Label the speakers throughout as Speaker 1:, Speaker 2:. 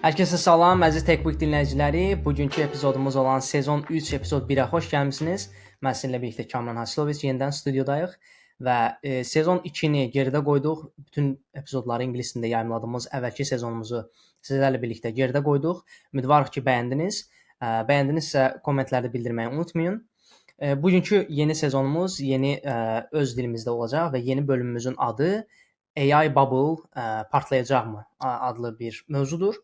Speaker 1: Hər kəsə salam, əziz TechWeek dinləyiciləri. Bugünkü epizodumuz olan sezon 3, epizod 1-ə xoş gəlmisiniz. Mən sizinlə birlikdə Kamran Hasiloviç yenidən studiyadayıq və sezon 2-ni geridə qoyduq. Bütün epizodları ingilis dilində yayımladığımız əvvəlki sezonumuzu sizlərlə birlikdə geridə qoyduq. Ümidvarıq ki, bəyəndiniz. Bəyəndinizsə kommentlərdə bildirməyi unutmayın. Bugünkü yeni sezonumuz yeni öz dilimizdə olacaq və yeni bölümümüzün adı AI Bubble partlayacaqmı adlı bir mövzudur.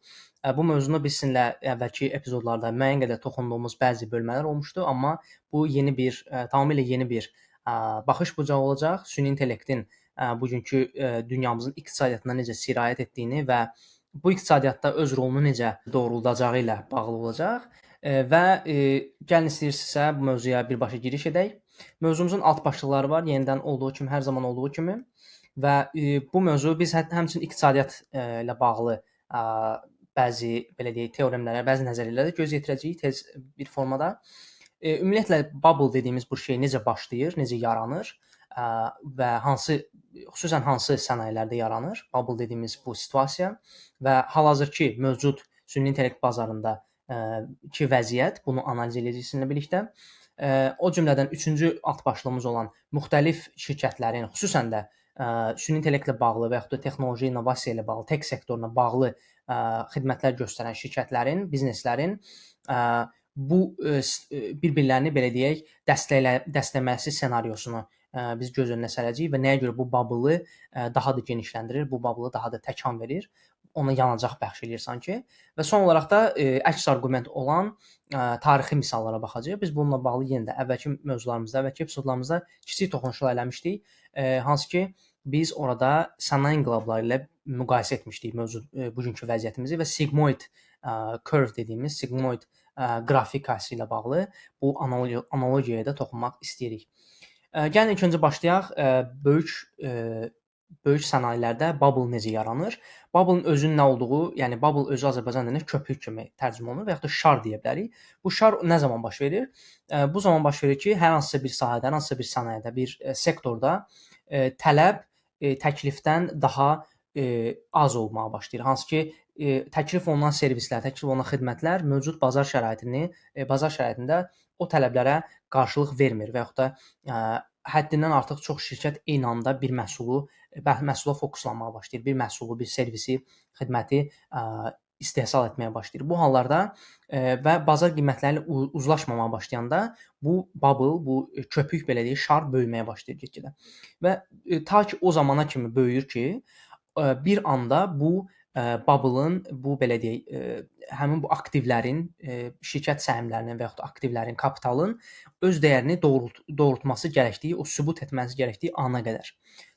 Speaker 1: Bu mövzunu biz sizinlə əvvəlki epizodlarda müəyyən qədər toxunduğumuz bəzi bölmələr olmuşdu, amma bu yeni bir tamamilə yeni bir baxış bucağı olacaq. Süni intellektin bugünkü dünyamızın iqtisadiyyatına necə sirayət etdiyini və bu iqtisadiyyatda öz rolunu necə doğruldacağı ilə bağlı olacaq. Və gəlin istəyirsinizsə bu mövzuya birbaşa giriş edək. Mövzumuzun alt başlıqları var, yenidən olduğu kimi, hər zaman olduğu kimi. Və bu mövzu biz həmçinin iqtisadiyyat ilə bağlı bəzi belə deyək teoremlərə, bəzi nəzəriyyələrə göz yetirəcəyik tez bir formada. Ümumiyyətlə bubble dediyimiz bu şey necə başlayır, necə yaranır və xüsusən hansı sənayelərdə yaranır? Bubble dediyimiz bu situasiya və hal-hazırki mövcud süni intellekt bazarında ki vəziyyət, bunu analiz edəcəyik sizinlə birlikdə. O cümlədən 3-cü alt başlığımız olan müxtəlif şirkətlərin, xüsusən də süni intellektlə bağlı və yaxud da texnoloji innovasiya ilə bağlı, tech sektoruna bağlı xidmətlər göstərən şirkətlərin, bizneslərin bu bir-birlərini belə deyək, dəstəkləməsi ssenariosunu biz göz önünə sərəcəyik və nəyə görə bu bubble-ı daha da genişləndirir, bu bubble-ı daha da təkan verir, ona yanacaq bəxş eləyir sanki. Və son olaraq da əks arqument olan tarixi misallara baxacağıq. Biz bununla bağlı yenə də əvvəlki mövzularımızda, əvvəlki epizodlarımızda kiçik toxunuşlar eləmişdik. Hansı ki biz orada sənaye inqilabları ilə müqayisə etmişdik mövcud bugünkü vəziyyətimizi və sigmoid curve dediyimiz sigmoid qrafikası ilə bağlı bu analogiyaya da toxunmaq istəyirik. Gəlin ilk öncə başlayaq böyük sənayelərdə bubble necə yaranır? Bubble-ın özünün nə olduğu, yəni bubble özü Azərbaycan dilində köpük kimi tərcümə olunur və yaxud da şar deyə bilərik. Bu şar nə zaman baş verir? Bu zaman baş verir ki, hər hansısa bir sahədə, hər hansısa bir sənayede, bir sektorda tələb təklifdən daha az olmağa başlayır. Hansı ki, təklif olunan servislər, təklif olunan xidmətlər mövcud bazar şəraitində o tələblərə qarşılıq vermir və yaxud da həddindən artıq çox şirkət eyni anda bir məhsula fokuslanmağa başlayır. Bir məhsulu, bir servisi, xidməti istehsal etməyə başlayır. Bu hallarda və bazar qiymətləri ilə uzlaşmamağa başlayanda bu bubble, bu köpük belə deyək, şar böyüməyə başlayır get-gedə. Və ta ki o zamana kimi böyüyür ki, bir anda bu bubble-ın, bu belə deyək, həmin bu aktivlərin, şirkət səhmlərinin və yaxud da aktivlərin, kapitalın öz dəyərini doğrultması gərəkdiyi, o sübut etməsi gərəkdiyi ana qədər.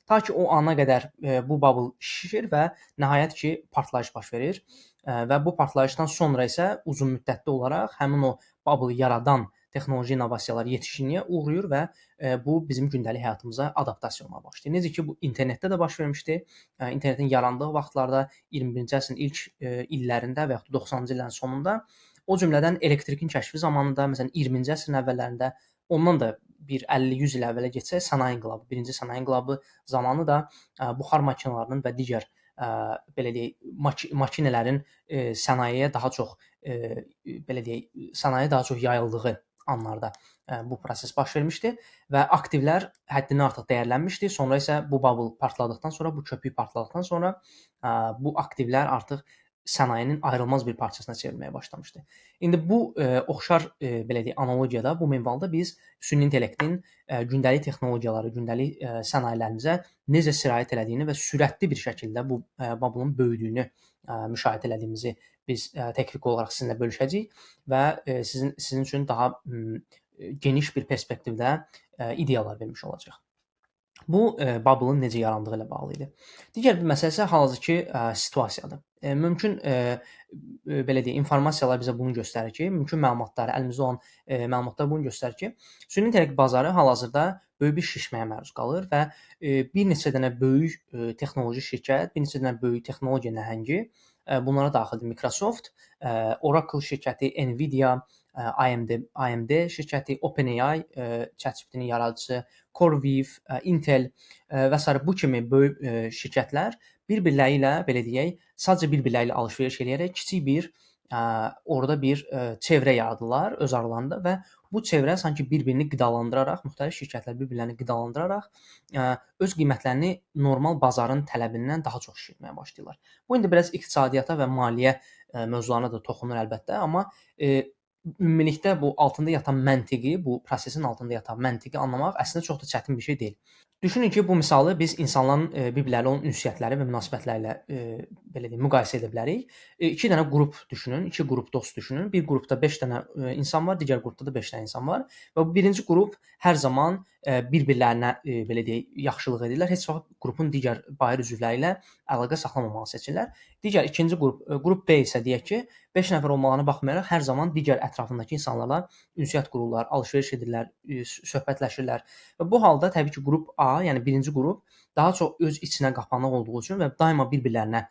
Speaker 1: Ta ki o ana qədər bu bubble şişir və nəhayət ki partlayış baş verir və bu partlayışdan sonra isə uzunmüddətli olaraq həmin o bubble yaradan texnoloji innovasiyalar yetişkinliyə uğrayır və bu bizim gündəlik həyatımıza adaptasiya olmağa başlayır. Necə ki bu internetdə də baş vermişdi. İnternetin yarandığı vaxtlarda 21-ci əsrin ilk illərində və yaxud da 90-cı illərin sonunda, o cümlədən elektrikin kəşfi zamanında, məsələn 20-ci əsrin əvvəllərində, ondan da bir 50-100 il əvvələ getsək, sənaye inqilabı, birinci sənaye inqilabı zamanı da buxar maşınlarının və digər belə deyək, maşinələrin sənayeyə daha çox belə deyək, sənayeyə daha çox yayıldığı anlarda bu proses baş vermişdi və aktivlər həddindən artıq dəyərlənmişdi. Sonra isə bu bubble partladıqdan sonra, bu köpük partladıqdan sonra bu aktivlər artıq sənayenin ayrılmaz bir parçasına çevrilməyə başlamışdı. İndi bu oxşar belə deyək, analogiyada, bu minvalda biz süni intellektin gündəlik texnologiyaları, gündəlik sənayələrimizə necə sirayət elədiyini və sürətli bir şəkildə bu bubble-ın böyüdüyünü müşahidə elədiyimizi biz təknik olaraq sizinlə bölüşəcəyik və sizin üçün daha geniş bir perspektivdə ideyalar vermiş olacaq. Bu bubble-ın necə yarandığı ilə bağlı idi. Digər bir məsələ isə hal-hazırki situasiyadır. Mümkün belə deyək, informasiyalar bizə bunu göstərir ki, mümkün məlumatlar, əlimizdə olan məlumatlar bunu göstərir ki, süni intellekt bazarı hal-hazırda böyük bir şişməyə məruz qalır və bir neçə dənə böyük texnoloji şirkət, bir neçə dənə böyük texnologiya nəhəngi, bunlara daxildir Microsoft, Oracle şirkəti, Nvidia, AMD şirkəti, OpenAI, ChatGPT-nin yaradıcısı, CoreWeave, Intel və s. bu kimi böyük şirkətlər bir-birləri ilə belə deyək, sadəcə bir-birləri ilə alış-veriş eləyərək kiçik bir orada bir çevrə yaradırlar öz aralarında və bu çevrə sanki bir-birini qidalandıraraq, müxtəlif şirkətlər bir-birlərini qidalandıraraq öz qiymətlərini normal bazarın tələbindən daha çox şişirtməyə başlayırlar. Bu indi biraz iqtisadiyyata və maliyyə mövzularına da toxunur əlbəttə, amma ümumilikdə bu altında yatan məntiqi, bu prosesin altında yatan məntiqi anlamaq əslində çox da çətin bir şey deyil. Düşünün ki, bu misalı biz insanların bir-birləri olan ünsiyyətləri və münasibətləri ilə belə deyim, müqayisə edə bilərik. 2 dənə qrup düşünün, 2 qrup dost düşünün. Bir qrupda 5 dənə insan var, digər qrupda da 5 dənə insan var və bu birinci qrup hər zaman bir-birlərinə belə deyək, yaxşılıq edirlər. Heç vaxt qrupun digər bayır üzvləri ilə əlaqə saxlamamağı seçirlər. Digər ikinci qrup B isə deyək ki, 5 nəfər olmalarına baxmayaraq hər zaman digər ətrafındakı insanlarla ünsiyyət qururlar, alış-veriş edirlər, söhbətləşirlər. Və bu halda təbii ki, qrup A, yəni birinci qrup daha çox öz içinə qapanıq olduğu üçün və daima bir-birlərinə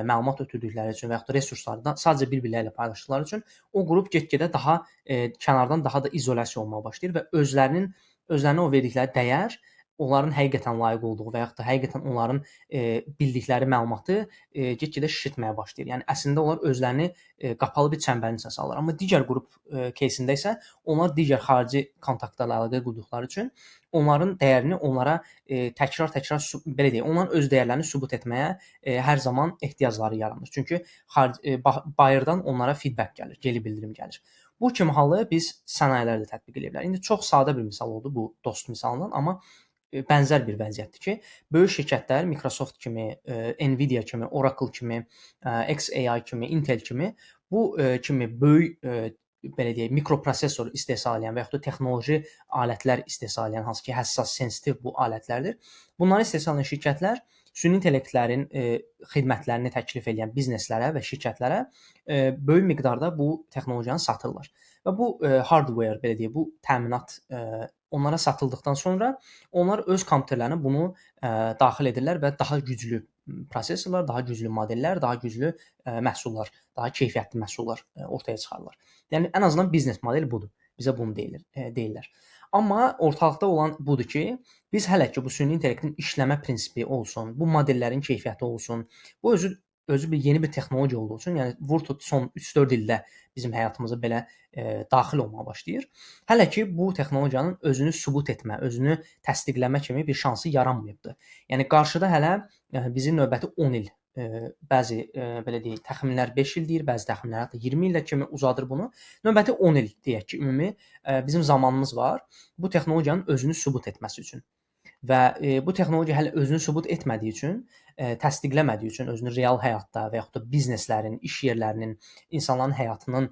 Speaker 1: məlumat ötürdükləri üçün və yaxud da resursları da sadəcə bir-birləri ilə paylaşdıqları üçün o qrup get-gedə daha kənardan daha da izolyasiya olmağa başlayır və özlərinə o verdikləri dəyər, onların həqiqətən layiq olduğu və yaxud da həqiqətən onların bildikləri məlumatı get-gedə şişirtməyə başlayır. Yəni əslində onlar özlərini qapalı bir çəmbərin içinə salırlar. Amma digər qrup кейsində isə onlar digər xarici kontaktlarla əlaqə qurduqları üçün onların dəyərini onlara təkrar-təkrar belə deyək, onların öz dəyərlərini sübut etməyə hər zaman ehtiyacları yaranır. Çünki bayırdan onlara feedback gəlir, geri bildirim gəlir. Bu kimi halı biz sənayelərdə tətbiq edə bilərik. İndi çox sadə bir misal oldu bu dost misalından, amma bənzər bir vəziyyətdir ki, böyük şirkətlər Microsoft kimi, Nvidia kimi, Oracle kimi, XAI kimi, Intel kimi bu kimi böyük belə deyək, mikroprosessor istehsal edən və yaxud da texnoloji alətlər istehsal edən, hansı ki, həssas, sensitiv bu alətlərdir. Bunları istehsal edən şirkətlər süni intellektlərin xidmətlərini təklif edən bizneslərə və şirkətlərə böyük miqdarda bu texnologiyanı satırlar. Və bu hardware belə deyək, bu təminat onlara satıldıqdan sonra onlar öz kompüterlərinə bunu daxil edirlər və daha güclü prosessorlar, daha güclü modellər, daha güclü məhsullar, daha keyfiyyətli məhsullar ortaya çıxarırlar. Yəni ən azından biznes modeli budur. Bizə bunu deyirlər. Amma ortalıqda olan budur ki, biz hələ ki bu süni intellektin işləmə prinsipi olsun, bu modellərin keyfiyyəti olsun, bu özü bir yeni bir texnologiya olduğu üçün, yəni vur tut son 3-4 ildə bizim həyatımıza belə daxil olmağa başlayır. Hələ ki bu texnologiyanın özünü sübut etmə, özünü təsdiqləmə kimi bir şansı yaranmayıbdı. Yəni qarşıda hələ bizi növbəti 10 il bəzi belə deyək, təxminlər 5 il deyir, bəzi təxminlər hətta 20 illə kimi uzadır bunu. Növbəti 10 il deyək ki, ümumi bizim zamanımız var bu texnologiyanın özünü sübut etməsi üçün. Və bu texnologiya hələ özünü sübut etmədiyi üçün, təsdiqləmədiyi üçün özünü real həyatda və yaxud da bizneslərin, iş yerlərinin, insanların həyatının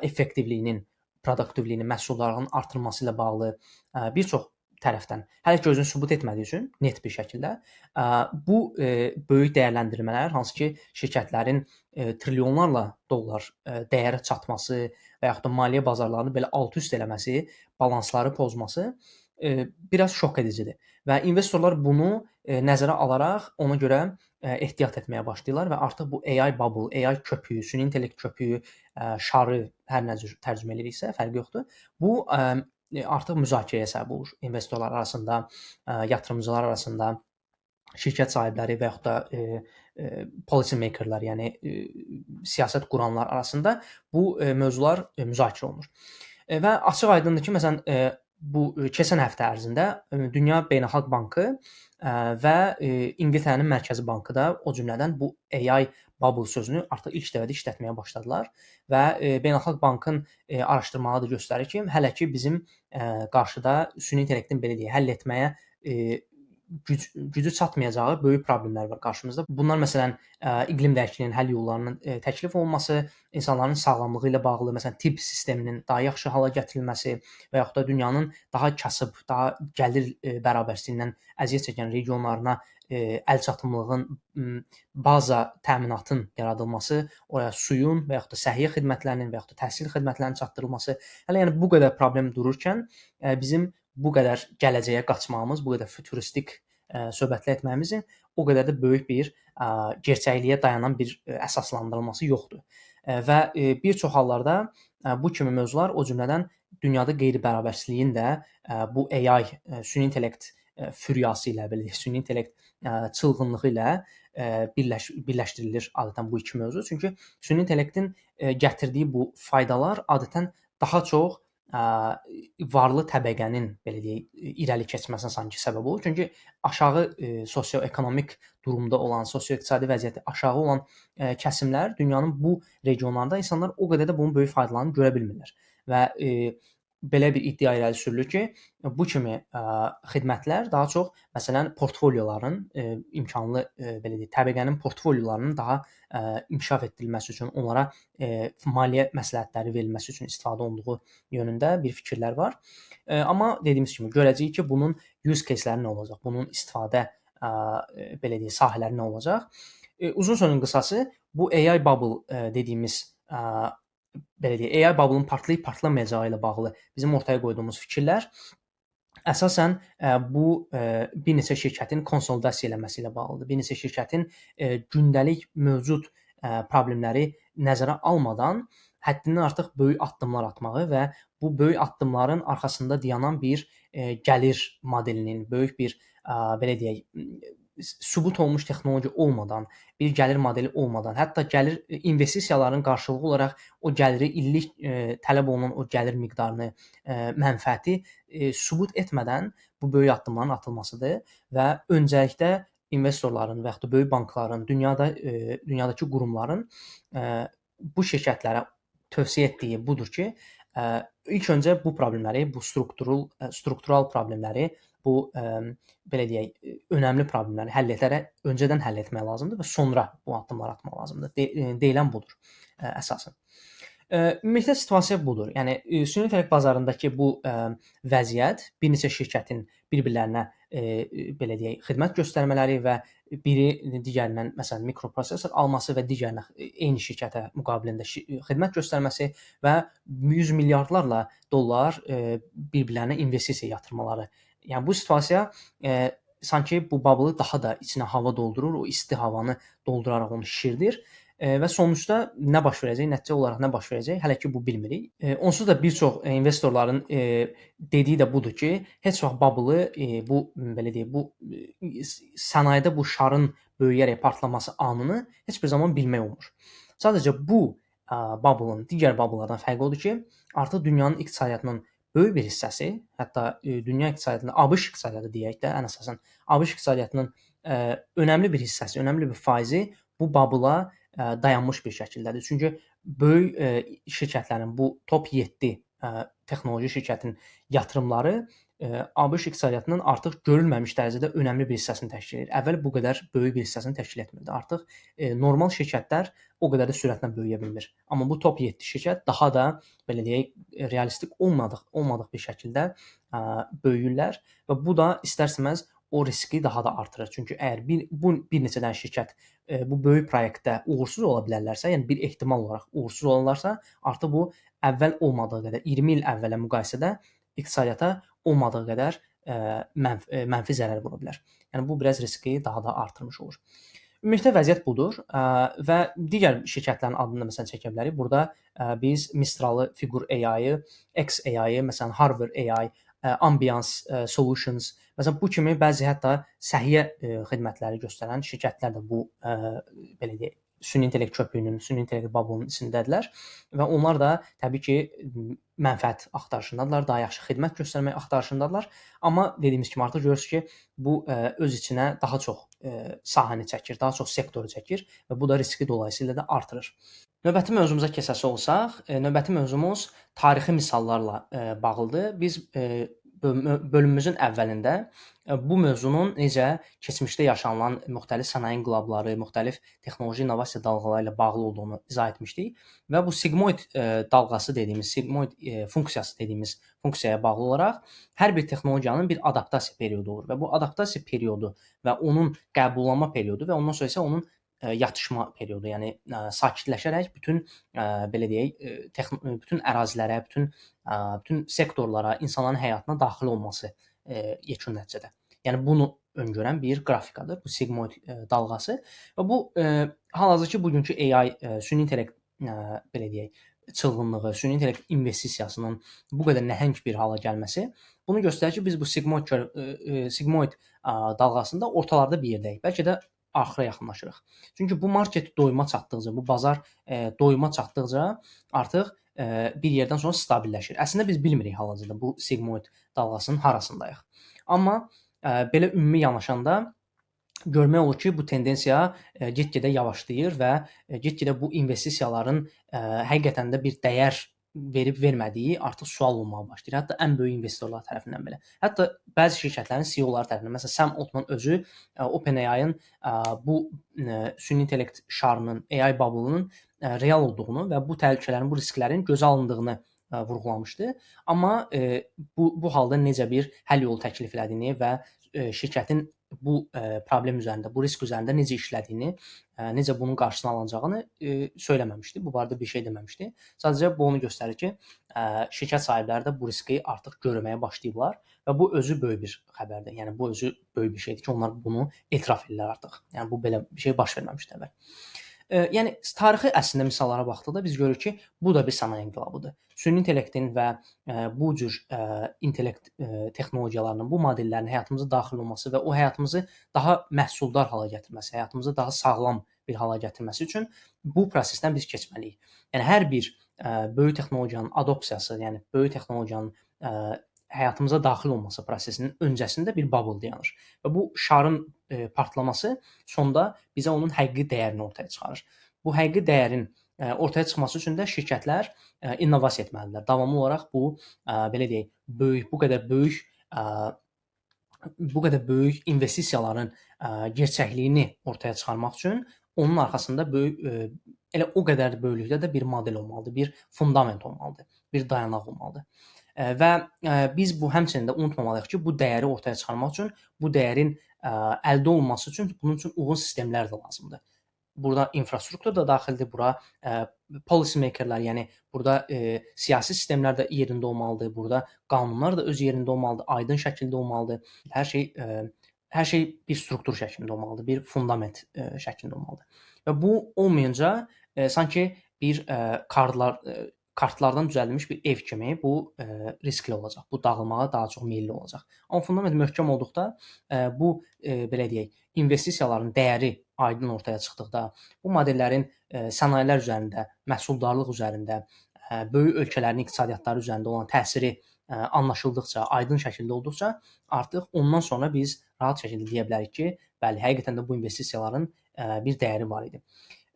Speaker 1: effektivliyinin, produktivliyinin, məhsuldarlığının artırılması ilə bağlı bir çox tərəfdən hələ ki özünü sübut etmədiyi üçün net bir şəkildə bu böyük dəyərləndirmələr, hansı ki şirkətlərin trilyonlarla dollar dəyərə çatması və yaxud da maliyyə bazarlarını belə alt-üst eləməsi, balansları pozması biraz şok edicidir. Və investorlar bunu nəzərə alaraq ona görə ehtiyat etməyə başlayırlar və artıq bu AI bubble, AI köpüyü, süni intellekt köpüyü, şarı hər nə cür tərcümə ediriksə, fərqi yoxdur. Bu artıq müzakirəyə səbəb olur investorlar arasında, yatırımcılar arasında, şirkət sahibləri və yaxud da policy makerlar, yəni siyasət quranlar arasında bu mövzular müzakirə olunur. Və açıq-aydındır ki, məsələn, bu keçən həftə ərzində Dünya Beynəlxalq Bankı və İngiltərənin Mərkəzi Bankı da o cümlədən bu AI bubble sözünü artıq ilk dəfə işlətməyə başladılar və Beynəlxalq Bankın araşdırmaları da göstərir ki, hələ ki bizim qarşıda süni intellektin belə deyək, həll etməyə gücü çatmayacağı böyük problemlər var qarşımızda. Bunlar məsələn iqlim dəyişikliyinin həll yollarının təklif olunması, insanların sağlamlığı ilə bağlı, məsələn tibb sisteminin daha yaxşı hala gətirilməsi və yaxud da dünyanın daha kasıb, daha gəlir bərabərsizliyindən əziyyət çəkən regionlarına əlçatımlığın, baza təminatın yaradılması, oraya suyun və yaxud da səhiyyə xidmətlərinin və yaxud da təhsil xidmətlərinin çatdırılması, hələ yəni bu qədər problem dururkən bizim bu qədər gələcəyə qaçmağımız, bu qədər futuristik söhbətlər etməyimizin o qədər də böyük bir gerçəkliyə dayanan bir əsaslandırılması yoxdur. Və bir çox hallarda bu kimi mövzular o cümlədən dünyada qeyri-bərabərsizliyin də bu AI, süni intellekt füryası ilə, belə deyək, süni intellekt çılğınlığı ilə birləşdirilir adətən bu iki mövzu. Çünki süni intellektin gətirdiyi bu faydalar adətən daha çox varlı təbəqənin belə deyək, irəli keçməsinə sanki səbəb olur. Çünki aşağı sosio-ekonomik durumda olan, sosio-iqtisadi vəziyyəti aşağı olan kəsimlər dünyanın bu regionlarında insanlar o qədər də bunun böyük faydalarını görə bilmirlər. Və belə bir iddia irəli sürülür ki, bu kimi xidmətlər daha çox məsələn portfolioların imkanlı belə deyək, təbəqənin portfoliolarının daha inkişaf etdirilməsi üçün, onlara maliyyə məsləhətləri verilməsi üçün istifadə olunduğu yönündə bir fikirlər var. Amma dediyimiz kimi görəcəyik ki, bunun use case-ləri nə olacaq? Bunun istifadə belə deyək, sahələri nə olacaq? Uzun sözün qısası bu AI bubble dediyimiz belə deyək, AI bubble-ın partlayıb partlamayacağı ilə bağlı bizim ortaya qoyduğumuz fikirlər əsasən bu bir neçə şirkətin konsolidasiya eləməsi ilə bağlıdır. Bir neçə şirkətin gündəlik mövcud problemləri nəzərə almadan həddindən artıq böyük addımlar atmağı və bu böyük addımların arxasında dayanan bir gəlir modelinin, böyük bir belə deyək, sübut olmuş texnologiya olmadan, bir gəlir modeli olmadan, hətta gəlir investisiyaların qarşılığı olaraq o gəliri illik tələb olunan o gəlir miqdarını, mənfəəti sübut etmədən bu böyük addımların atılmasıdır və öncəliklə investorların və yaxud da böyük bankların, dünyadakı qurumların bu şirkətlərə tövsiyə etdiyi budur ki, ilk öncə bu problemləri, bu struktural problemləri, bu belə deyək, önəmli problemləri həll edərək öncədən həll etmək lazımdır və sonra bu addımları atmaq lazımdır. Deyilən budur əsasən. Ümumiyyətlə situasiya budur. Yəni süni intellekt bazarındakı bu vəziyyət bir neçə şirkətin bir-birlərinə belə deyək, xidmət göstərmələri və biri digərindən məsələn mikroprosesor alması və digərinə eyni şirkətə müqabilində xidmət göstərməsi və 100 milyardlarla dollar bir-birlərinə investisiya yatırmaları. Yəni bu situasiya sanki bu bubble daha da içinə hava doldurur, o isti havanı dolduraraq onu şişirdir. Və sonuçda nə baş verəcək, nəticə olaraq nə baş verəcək, hələ ki bu bilmirik. Onsuz da bir çox investorların dediyi də budur ki, heç vaxt bubble-ı bu belə deyək, bu sənayedə bu şarın böyüyərək partlaması anını heç bir zaman bilmək olmur. Sadəcə bu bubble-ın digər bubble-lardan fərqi odur ki, artıq dünyanın iqtisadiyyatının böyük bir hissəsi, hətta dünya iqtisadiyyatında ABŞ iqtisadiyyatı deyək də, ən əsasən ABŞ iqtisadiyyatının önəmli bir hissəsi, önəmli bir faizi bu bubble-a dayanmış bir şəkildədir. Çünki böyük şirkətlərin bu top 7 texnoloji şirkətin yatırımları ABŞ iqtisadiyyatının artıq görülməmiş dərəcədə önəmli bir hissəsini təşkil edir. Əvvəl bu qədər böyük bir hissəsini təşkil etmirdi. Artıq normal şirkətlər o qədər də sürətlə böyüyə bilmir. Amma bu top 7 şirkət daha da belə deyək, realistik olmadıq bir şəkildə böyüyürlər və bu da istər-istəməz o riski daha da artırır. Çünki əgər bir neçə dənə şirkət bu böyük proyektdə uğursuz ola bilərlərsə, yəni bir ehtimal olaraq uğursuz olarlarsa, artıq bu əvvəl olmadığı qədər 20 il əvvələ müqayisədə iqtisadiyyata olmadığı qədər mənfi zərər vura bilər. Yəni bu biraz riski daha da artırmış olur. Ümumiyyətlə vəziyyət budur və digər şirkətlərin adını da məsələn çəkə bilərik. Burada biz Mistral-ı, Figur AI-ı, X AI-ı, məsələn Harvard AI, Ambiance Solutions, məsələn bu kimi bəzi hətta səhiyyə xidmətləri göstərən şirkətlər də bu belə deyək, süni intellekt çöplüyünün, süni intellekt bubble-ının içindədirlər və onlar da təbii ki mənfəət axtarışındadılar, daha yaxşı xidmət göstərmək axtarışındadılar. Amma dediyimiz kimi artıq görürsüz ki, bu öz içinə daha çox sahəni çəkir, daha çox sektoru çəkir və bu da riski dolayısıyla da artırır. Növbəti mövzumuza keçəsi olsaq, növbəti mövzumuz tarixi misallarla bağlıdır. Biz bölümümüzün əvvəlində bu mövzunun necə keçmişdə yaşanılan müxtəlif sənaye inqilabları, müxtəlif texnoloji innovasiya dalğaları ilə bağlı olduğunu izah etmişdik və bu sigmoid dalğası dediyimiz, sigmoid funksiyası dediyimiz funksiyaya bağlı olaraq hər bir texnologiyanın bir adaptasiya periodu olur və bu adaptasiya periodu və onun qəbullanma periodu və ondan sonra isə onun yatışma periodu, yəni sakitləşərək bütün belə deyək, bütün ərazilərə, bütün sektorlara, insanların həyatına daxil olması yekun nəticədə. Yəni bunu öngörən bir qrafikadır bu sigmoid dalğası və bu hal-hazırki bugünkü AI süni intellekt belə deyək, çılğınlığı, süni intellekt investisiyasının bu qədər nəhəng bir hala gəlməsi bunu göstərir ki, biz bu sigmoid dalğasında ortalarda bir yerdəyik. Bəlkə də axıra yaxınlaşırıq. Çünki bu market doyuma çatdıqca, bu bazar doyuma çatdıqca artıq bir yerdən sonra stabilləşir. Əslində biz bilmirik hal-hazırda bu sigmoid dalğasının harasındayıq. Amma belə ümumi yanaşanda görmək olur ki, bu tendensiya get-gedə yavaşlayır və get-gedə bu investisiyaların həqiqətən də bir dəyər verib vermədiyi artıq sual olmağa başlayır. Hətta ən böyük investorlar tərəfindən belə. Hətta bəzi şirkətlərin CEO-ları tərəfindən, məsələn, Sam Altman özü OpenAI-ın bu süni intellekt şarının, AI bubble-ının real olduğunu və bu təhlükələrin, bu risklərin gözə alındığını vurğulamışdı. Amma bu halda necə bir həll yolu təklif elədiyini və şirkətin bu problem üzərində, bu risk üzərində necə işlədiyini, necə bunun qarşısını alınacağını söyləməmişdi. Bu barədə bir şey deməmişdi. Sadəcə bu onu göstərir ki, şirkət sahibləri də bu riski artıq görməyə başlayıblar və bu özü böyük bir xəbərdir. Yəni bu özü böyük bir şeydir ki, onlar bunu etiraf edirlər artıq. Yəni bu belə bir şey baş verməmişdi əvvəl. Yəni tarixi əslində misallara baxdıqda biz görürük ki, bu da bir sənaye inqilabıdır. Süni intellektin və bu cür intellekt texnologiyalarının, bu modellərin həyatımıza daxil olması və o həyatımızı daha məhsuldar hala gətirməsi, həyatımızı daha sağlam bir hala gətirməsi üçün bu prosesdən biz keçməliyik. Yəni hər bir böyük texnologiyanın adopsiyası, yəni böyük texnologiyanın həyatımıza daxil olması prosesinin öncəsində bir bubble dayanır. Və bu şarın partlaması sonda bizə onun həqiqi dəyərini ortaya çıxarır. Bu həqiqi dəyərin ortaya çıxması üçün də şirkətlər innovasiya etməlidirlər. Davamlı olaraq bu belə deyək, bu qədər böyük investisiyaların gerçəkliyini ortaya çıxarmaq üçün onun arxasında elə o qədər böyüklükdə də bir model olmalıdır, bir fundament olmalıdır, bir dayanaq olmalıdır. Və biz bu həmçinin də unutmamalıyıq ki, bu dəyəri ortaya çıxarmaq üçün, bu dəyərin əldə olunması üçün bunun üçün uyğun sistemlər də lazımdır. Burada infrastruktur da daxildir, bura policy makerlər, yəni burada siyasi sistemlər də yerində olmalıdır, burada qanunlar da öz yerində olmalıdır, aydın şəkildə olmalıdır. Hər şey bir struktur şəklində olmalıdır, bir fundament şəklində olmalıdır. Və bu olmayınca sanki bir kartlardan düzəldilmiş bir ev kimi bu riskli olacaq. Bu dağılmağa daha çox meylli olacaq. Amma fundament möhkəm olduqda bu belə deyək, investisiyaların dəyəri aydın ortaya çıxdıqda, bu modellərin sənayilər üzərində, məhsuldarlıq üzərində, böyük ölkələrin iqtisadiyyatları üzərində olan təsiri anlaşıldıqca, aydın şəkildə olduqca artıq ondan sonra biz rahat şəkildə deyə bilərik ki, bəli, həqiqətən də bu investisiyaların bir dəyəri var idi.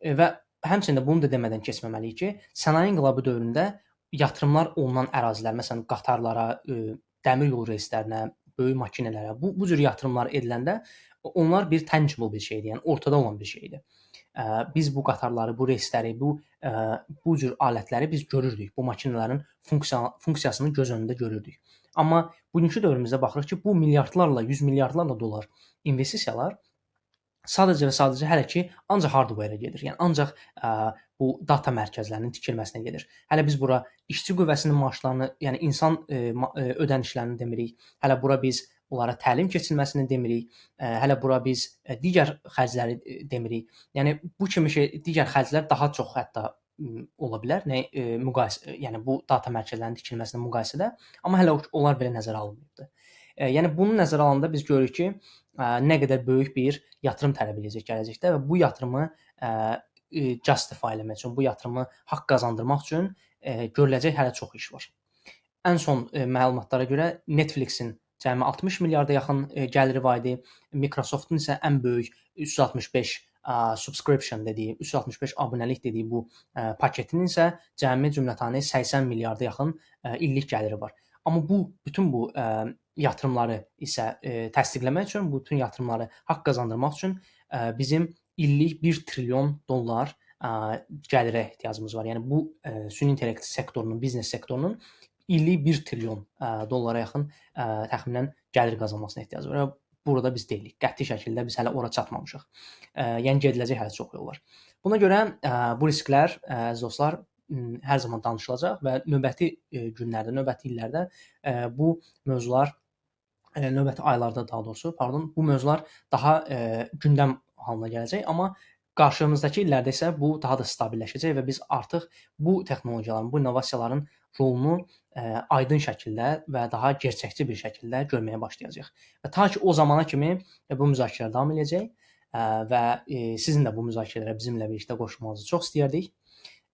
Speaker 1: Və həmçinin də bunu da demədən keçməməliyik ki, sənaye inqilabı dövründə yatırımlar olunan ərazilər, məsələn, qatarlara, dəmir yolu reyslərinə, böyük maşınlara, bu cür yatırımlar ediləndə onlar bir tangible bir şeydir, yəni ortada olan bir şeydir. Biz bu qatarları, bu reysləri, bu cür alətləri biz görürdük. Bu maşınların funksiyasını göz önündə görürdük. Amma bugünkü dövrümüzdə baxırıq ki, bu milyardlarla, 100 milyardlarla dollar investisiyalar sadəcə və sadəcə hələ ki ancaq hardware-ə gedir. Yəni ancaq bu data mərkəzlərinin tikilməsinə gedir. Hələ biz bura işçi qüvvəsinin maaşlarını, yəni insan ödənişlərini demirik. Hələ bura biz onlara təlim keçirilməsini demirik. Hələ bura biz digər xərcləri demirik. Yəni bu kimi digər xərclər daha çox hətta ola bilər. Yəni bu data mərkəzlərinin tikilməsinə müqayisədə, amma hələ onlar belə nəzərə alınmırdı. Yəni bunu nəzərə alanda biz görürük ki, nə qədər böyük bir yatırım tələb edəcək gələcəkdə və bu yatırımı justify eləmək üçün, bu yatırımı haqq qazandırmaq üçün görüləcək hələ çox iş var. Ən son məlumatlara görə Netflix-in cəmi 60 milyarda yaxın gəliri var idi. Microsoft-un isə ən böyük 365 subscription dediyi, 365 abunəlik dediyi bu paketinin isə cəmi cümlətanı 80 milyarda yaxın illik gəliri var. Amma bütün bu yatırımları isə təsdiqləmək üçün, bütün yatırımları haqq qazandırmaq üçün bizim illik 1 trilyon dollar gəlirə ehtiyacımız var. Yəni bu süni intellekt sektorunun, biznes sektorunun illik 1 trilyon dollara yaxın təxminən gəlir qazanmasına ehtiyacı var. Və burada biz deyilik. Qəti şəkildə biz hələ ora çatmamışıq. Yəni gediləcək hələ çox yol var. Buna görə bu risklər, əziz dostlar, hər zaman danışılacaq və növbəti günlərdə, növbəti illərdə bu mövzular, növbəti aylarda daha doğrusu, bu mövzular daha gündəm halına gələcək. Amma qarşımızdakı illərdə isə bu daha da stabilləşəcək və biz artıq bu texnologiyaların, bu innovasiyaların rolunu aydın şəkildə və daha gerçəkçi bir şəkildə görməyə başlayacağıq. Və ta ki o zamana kimi bu müzakirələr davam eləyəcək və sizin də bu müzakirələrə bizimlə birlikdə qoşulmanızı çox istəyərdik.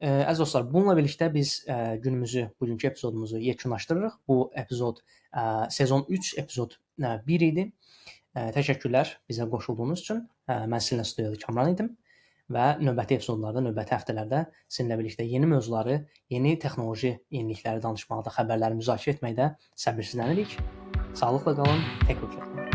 Speaker 1: Əziz dostlar, bununla birlikdə biz bugünkü epizodumuzu yekunlaşdırırıq. Bu epizod sezon 3 epizod 1 idi. Təşəkkürlər bizə qoşulduğunuz üçün. Mən sizinlə studiyada Kamran idim və növbəti epizodlarda, növbəti həftələrdə sizinlə birlikdə yeni mövzuları, yeni texnoloji yenilikləri danışmaqda, xəbərləri müzakirə etməkdə səbirsizlənirik. Sağlıqla qalın, tək yoxlayın.